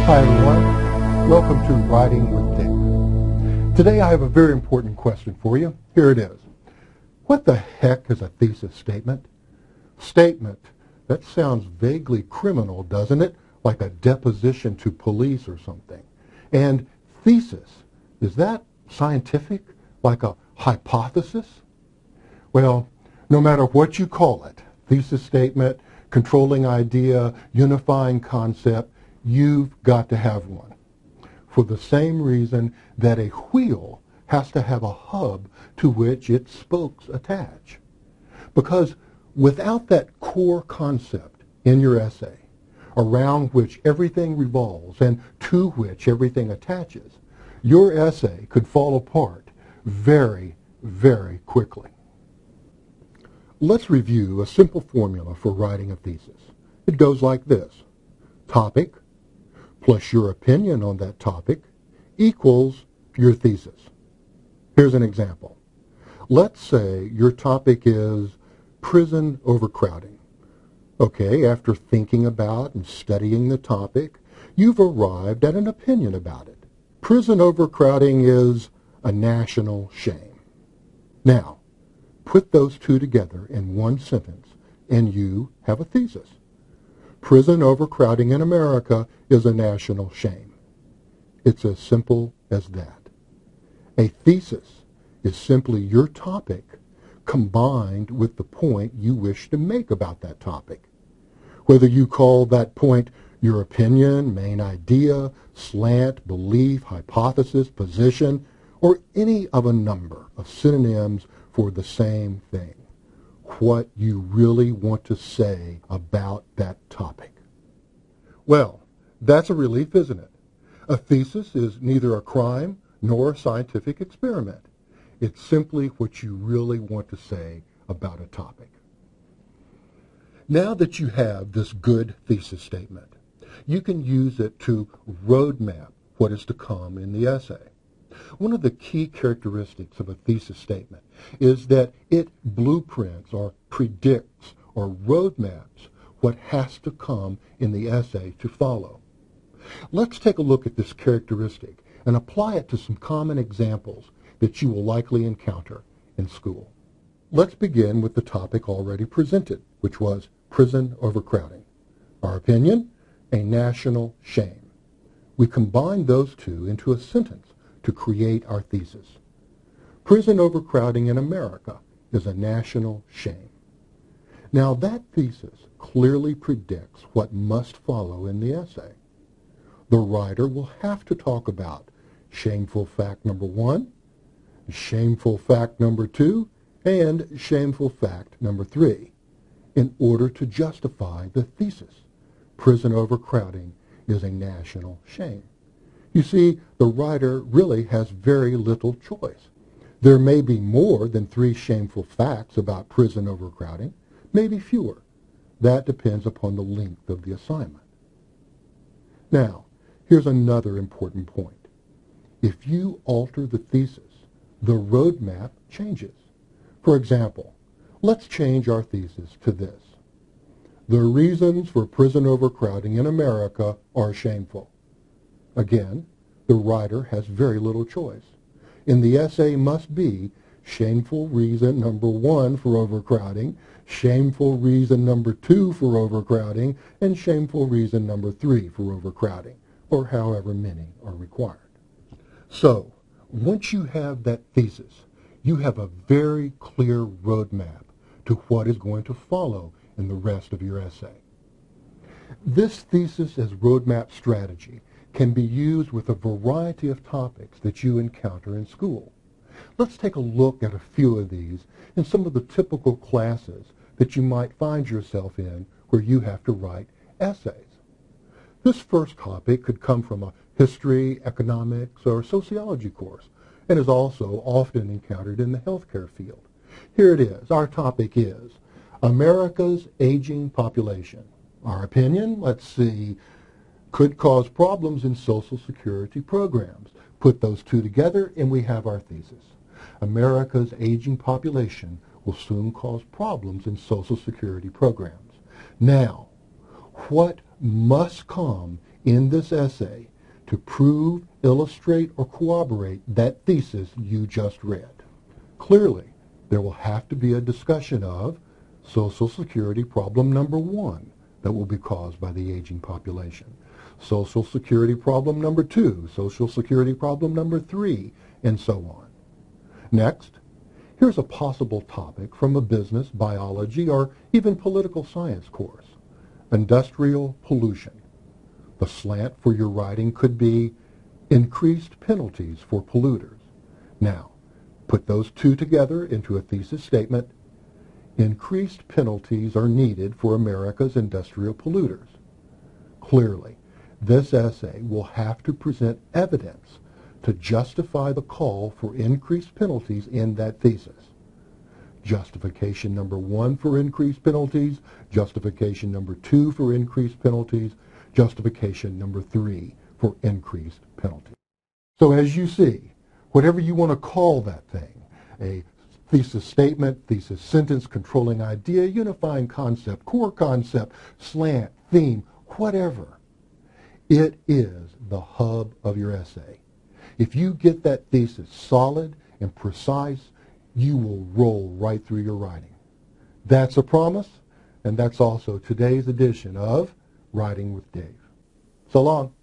Hi everyone, welcome to Writing with Dick. Today I have a very important question for you. Here it is. What the heck is a thesis statement? Statement. That sounds vaguely criminal, doesn't it? Like a deposition to police or something. And thesis, is that scientific? Like a hypothesis? Well, no matter what you call it, thesis statement, controlling idea, unifying concept, you've got to have one. For the same reason that a wheel has to have a hub to which its spokes attach. Because without that core concept in your essay, around which everything revolves and to which everything attaches, your essay could fall apart very, very quickly. Let's review a simple formula for writing a thesis. It goes like this. Topic plus your opinion on that topic equals your thesis. Here's an example. Let's say your topic is prison overcrowding. Okay, after thinking about and studying the topic, you've arrived at an opinion about it. Prison overcrowding is a national shame. Now, put those two together in one sentence and you have a thesis. Prison overcrowding in America is a national shame. It's as simple as that. A thesis is simply your topic combined with the point you wish to make about that topic. Whether you call that point your opinion, main idea, slant, belief, hypothesis, position, or any of a number of synonyms for the same thing. What you really want to say about that topic. Well, that's a relief, isn't it? A thesis is neither a crime nor a scientific experiment. It's simply what you really want to say about a topic. Now that you have this good thesis statement, you can use it to roadmap what is to come in the essay. One of the key characteristics of a thesis statement is that it blueprints or predicts or roadmaps what has to come in the essay to follow. Let's take a look at this characteristic and apply it to some common examples that you will likely encounter in school. Let's begin with the topic already presented, which was prison overcrowding. Our opinion, a national shame. We combine those two into a sentence to create our thesis. Prison overcrowding in America is a national shame. Now that thesis clearly predicts what must follow in the essay. The writer will have to talk about shameful fact number 1, shameful fact number 2, and shameful fact number 3 in order to justify the thesis. Prison overcrowding is a national shame. You see, the writer really has very little choice. There may be more than 3 shameful facts about prison overcrowding, maybe fewer. That depends upon the length of the assignment. Now, here's another important point. If you alter the thesis, the roadmap changes. For example, let's change our thesis to this. The reasons for prison overcrowding in America are shameful. Again, the writer has very little choice. In the essay must be shameful reason number 1 for overcrowding, shameful reason number 2 for overcrowding, and shameful reason number 3 for overcrowding, or however many are required. So, once you have that thesis, you have a very clear roadmap to what is going to follow in the rest of your essay. This thesis as roadmap strategy can be used with a variety of topics that you encounter in school. Let's take a look at a few of these in some of the typical classes that you might find yourself in where you have to write essays. This first topic could come from a history, economics, or sociology course and is also often encountered in the healthcare field. Here it is. Our topic is America's aging population. Our opinion, let's see, could cause problems in Social Security programs. Put those two together and we have our thesis. America's aging population will soon cause problems in Social Security programs. Now, what must come in this essay to prove, illustrate, or corroborate that thesis you just read. Clearly, there will have to be a discussion of Social Security problem number 1 that will be caused by the aging population, Social Security problem number 2, Social Security problem number 3, and so on. Next, here's a possible topic from a business, biology, or even political science course: industrial pollution. The slant for your writing could be increased penalties for polluters. Now, put those two together into a thesis statement. Increased penalties are needed for America's industrial polluters. Clearly, this essay will have to present evidence to justify the call for increased penalties in that thesis. Justification number 1 for increased penalties, justification number 2 for increased penalties, justification number 3 for increased penalties. So as you see, whatever you want to call that thing, a thesis statement, thesis sentence, controlling idea, unifying concept, core concept, slant, theme, whatever, it is the hub of your essay. If you get that thesis solid and precise, you will roll right through your writing. That's a promise, and that's also today's edition of Writing with Dave. So long.